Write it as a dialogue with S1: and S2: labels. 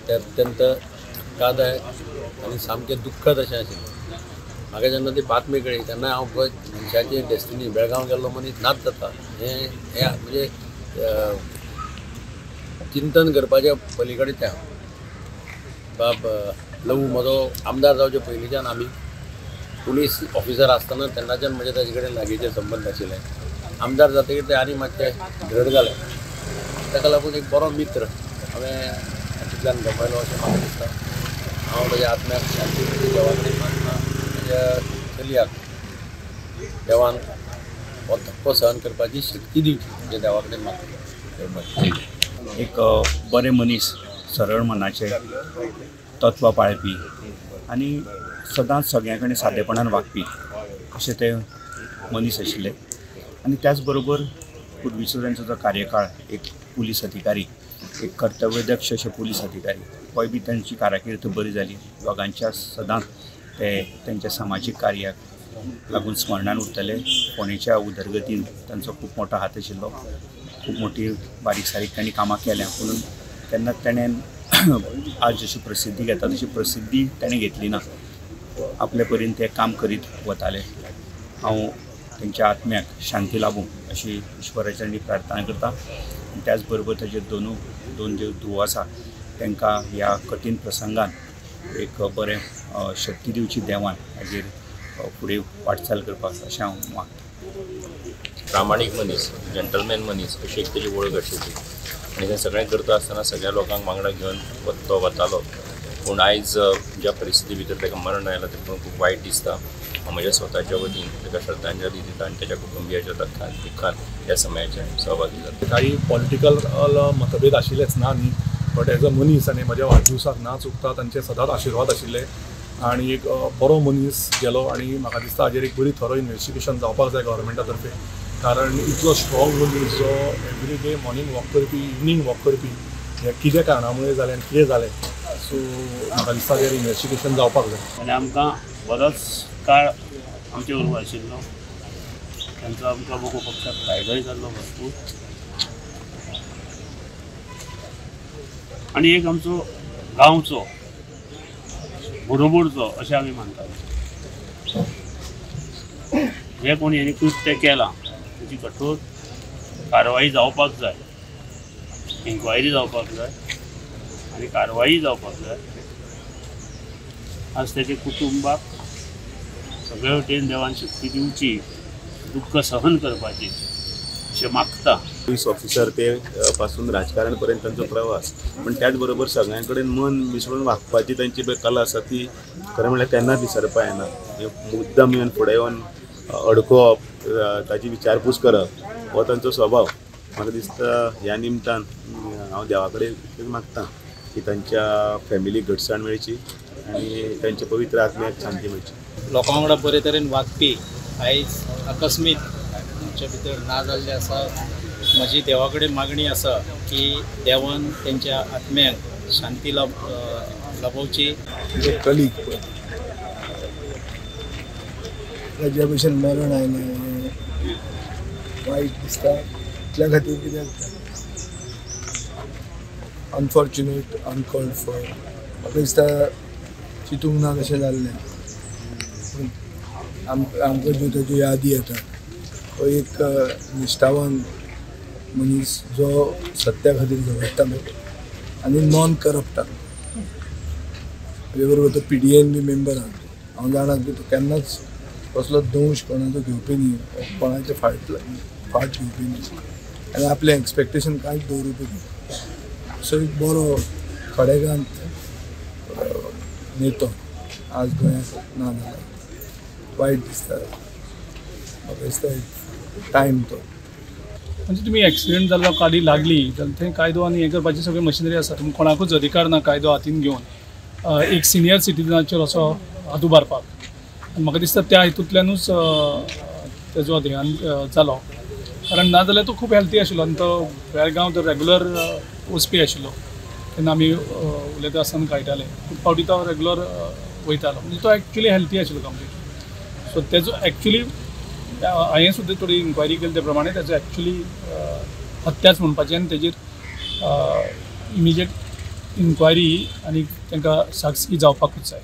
S1: ते अत्यंत धक्कादायक आणि सामकें दुख्खद अशें आशिल्लें। म्हाका जेन्ना ती बातमी कळ्ळी तेन्ना हांव पळय मनशाची डेस्टिनी बेळगांव गेल्लो मनीस नाच जाता हें म्हणजे चिंतन करपाच्या पलीकडे तें बाब लवू म्हजो आमदार जावचे पयलींच्यान आमी पुलीस ऑफिसर आसतना तेन्नाच्यान म्हजे ताजे कडेन लागींचे संबंद आशिल्ले। आमदार जातकीर ते आनी मातशें धड जालें, ताका लागून एक बरो मित्र हांवें हातूंतल्यान गमयलो अशें म्हाका दिसता। हांव ताज्या आत्म्याक शांती देवा कडेन मागता, ताज्या चलयाक देवान हो धक्को सहन करपाची शक्ती दिवची म्हणजे देवा कडेन मागता।
S2: एक बरे मनीस, सरळ मनाचे, तत्वां पाळपी आनी सदांच सगळ्यां कडेन सादेपणान वागपी अशें ते मनीस आशिल्ले। आनी त्याच बरोबर पुर्वीचो तांचो जो कार्यकाळ एक पुलीस अधिकारी, एक कर्तव्यदक्ष अशे पुलीस अधिकारी, पय बी तांची कारकिर्द बरी जाली। दोगांच्या सदांच ते तांच्या सामाजीक कार्याक लागून स्मरणान उरतले। फोंडेच्या उदरगतीन तांचो खूब मोठो हात आशिल्लो, खूब मोठी बारीक सारीक तांणी कामां केल्या, पूण तेन्ना ताणें आज जशी प्रसिद्धी घेता तशी प्रसिद्धी ताणें घेतली ना। आपले परीन ते काम करीत वताले। हांव तांच्या आत्म्याक शांती लाभूं अशी ईश्वराचरणी प्रार्थना करता। त्याच बरोबर ताजे दोन धुव आसा तांकां ह्या कठीण प्रसंगान एक बरें शक्ती दिवची देवान हाजेर फुडें वाटचाल करपाक अशें हांव मागतां।
S3: प्रामाणीक मनीस, जेंटलमॅन मनीस अशी एक तेजी वळख आशिल्ली आनी तें सगळें करता आसतना सगळ्या लोकांक वांगडा घेवन तो वतालो। पूण आयज ज्या परिस्थिती भितर ताका मरण आयलां तें पळोवन खूब वायट दिसता। हांव म्हज्या स्वताच्या वतीन ताका श्रद्धांजली दिता आनी ताच्या कुटुंबियाच्या दुख्खान ह्या समयाचे सहभागी जाता।
S4: काही पॉलिटिकल मतभेद आशिल्लेच ना न्ही, बट एज अ मनीस आनी म्हज्या वाडदिवसाक ना चुकता तांचे सदांच आशिर्वाद आशिल्ले आनी एक बरो मनीस गेलो आनी म्हाका दिसता हाजेर एक बरी थरो इन्वेस्टिगेशन जावपाक जाय गव्हर्मेंटा तर्फे, कारण इतलो स्ट्रॉंग मनीस जो एवरी डे मॉर्निंग वॉक करपी, इवनिंग वॉक करपी, हें कितें कारणामुळे जालें आनी कितें जालें, सो म्हाका दिसता हाजेर इन्वेस्टिगेशन जावपाक जाय।
S5: आनी आमकां बरोच काळ आमचे बरोबर आशिल्लो, तांचो आमकां बघूं पक्षाक फायदोय जाल्लो भरपूर आनी एक आमचो गांवचो बरोबरचो अशें आमी मानताले। जे कोणी हेणी कृत्य केलां ताची कठोर कारवाई जावपाक जाय, इन्क्वायरी जावपाक जाय आनी कारवाई जावपाक जाय। आज तेजे कुटुंबाक सगळे वटेन देवान शक्ती दिवची, दुःख सहन करपाची अशें मागता।
S6: पुलीस ऑफिसर ते पासून राजकारण पर्यंत तांचो प्रवास, पण त्याच बरोबर सगळ्यां कडेन मन मिसळून वागपाची तांची पळय कला आसा ती खरें म्हणल्यार केन्नाच विसरपा येना। मुद्दाम येवन फुडें येवन अडकोवप, ताची विचारपूस करप हो तांचो स्वभाव। म्हाका दिसता ह्या निमतान हांव देवा कडेन मागतां की तांच्या फॅमिलीक घटसाण मेळची आनी तांच्या पवित्र आत्म्याक शांती मेळची।
S7: लोकां वांगडा बरे तरेन वागपी आयज अकस्मीत आमच्या भितर ना जाल्ले आसा। म्हजी देवा कडेन मागणी आसा की देवान तेंच्या आत्म्याक शांती लाभोवची।
S8: कलीग ताज्या भशेन मरण आयलें वायट दिसता। इतल्या खातीर कित्याक अनफॉर्च्युनेट, अनकॉल्ड फॉर, म्हाका दिसता चिंतूंक ना कशें जाल्लें। आमकां ज्यो ताज्यो यादी येता तो एक निश्ठावान मनीस जो सत्या खातीर झगडटालो आनी नॉन करप्ट आसलो। ताजे बरोबर तो PDN बी मेंबर आसा। हांव जाणा की तो केन्नाच कसलो दंश कोणाचो घेवपी न्ही, कोणाचे फाट घेवपी न्ही आनी आपलें एक्सपेक्टेशन कांयच दवरुपी न्ही। सो एक बरो खडेगांत नेतो आज गोंयांत ना जालो, वायट दिसता। म्हाका दिसता टायम तो
S9: म्हणजे तुम्ही ॲक्सिडेंट जाल्लो गाडी लागली जाल्यार थंय कायदो आनी हें करपाची सगळी मशिनरी आसा, तुमकां कोणाकूच अधिकार ना कायदो हातीन घेवन एक सिनियर सिटीजनाचेर असो हात उबारपाक। आनी म्हाका दिसता त्या हितूंतल्यानूच तेजो देहांत जालो, कारण ना जाल्यार तो खूब हेल्थी आशिल्लो आनी तो बेळगांव तो रेगुलर वचपी आशिल्लो। तेन्ना आमी उलयता आसतना कळटालें खूब फावटी तो रेगुलर वयतालो, म्हणजे तो एक्चुली हेल्थी आशिल्लो कंप्लीट। सो तेजो एक्चुली हांवें सुद्दां थोडी इन्क्वायरी केली त्या प्रमाणे तेजो एक्चुली हत्याच म्हणपाचें आनी तेजेर इमिजिएट इन्क्वायरी आनी तांकां शागती जावपाकूच जाय.